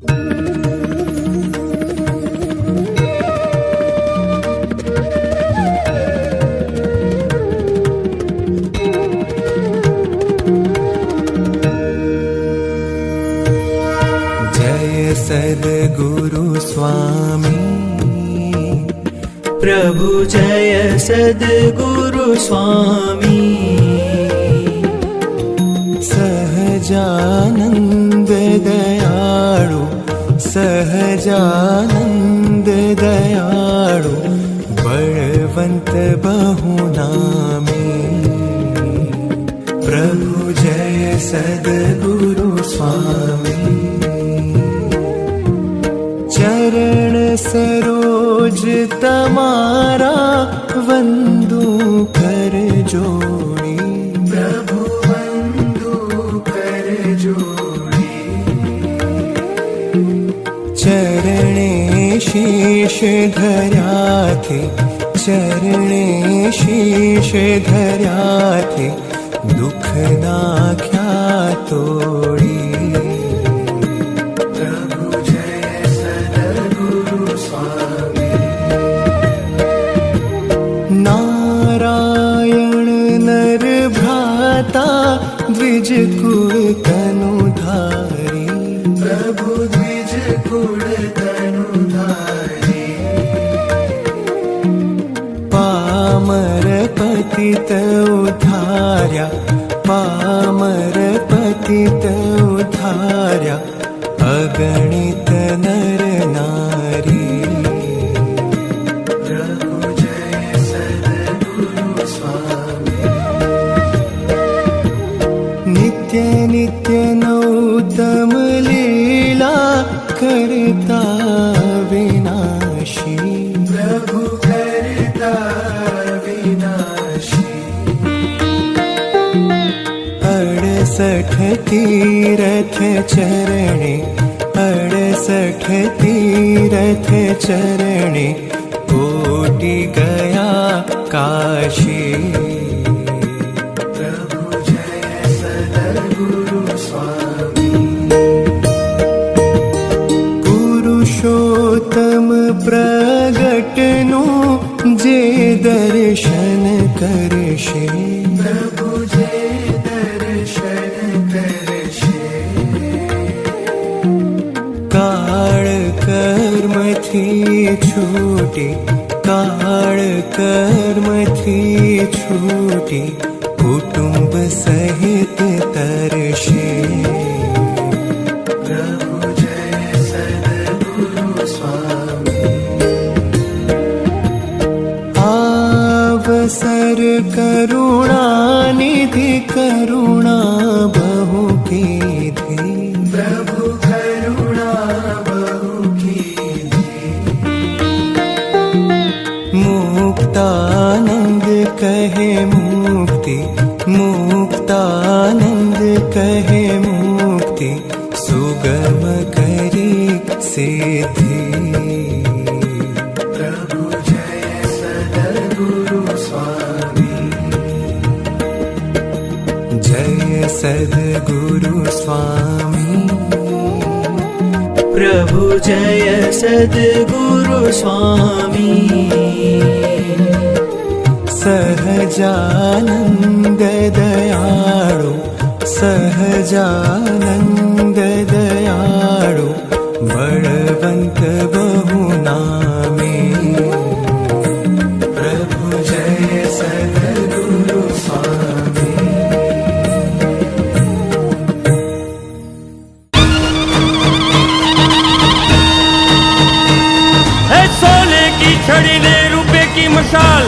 जय सद्गुरु स्वामी प्रभु जय सद्गुरु स्वामी सहजानंद दयाळु सहजानंद दयाळु बलवंत बहुनामी प्रभु जय सद्गुरु स्वामी चरण सरोज तमारा वंदू कर जोड़ी प्रभु वंदू कर जोड़ी चरणे शीश धर्या थे चरणे शीश धर्या थे दुख नाख्या तोड़ी नारायण नर भ्राता द्विज कुल तनुधारी प्रभु द्विज कुल तनुधारी पामर पतित उद्धार्या पामर पतित उद्धार्या अगणित नर नारी नित्य नित्य नौतम लीला करता विनाशी प्रभु करता विनाशी 68 तीरथ चरणे 68 तीरथ चरणे कोटि गया काशी पुरुषोत्तम प्रगटनु जे दर्शन करशे प्रभु जे दर्शन करशे काळ कर्म थी छूटी काळ कर्म थी छूटी कुटुंब सहित तरशे अवसर करुणा निधि करुणा बहु कीधी प्रभु करुणा बहु कीधी मुक्तानंद कहे मुक्ति मुक्तानंद कहे मुक्ति सुगम करी सिद्धि जय सद्गुरु स्वामी प्रभु जय सद्गुरु स्वामी सहजानंद दयाळु सहजानंद दयाळु बलवंत बहुनामी प्रभु जय सद्गुरु स्वामी सोने की छड़ी ने रुपए की मशाल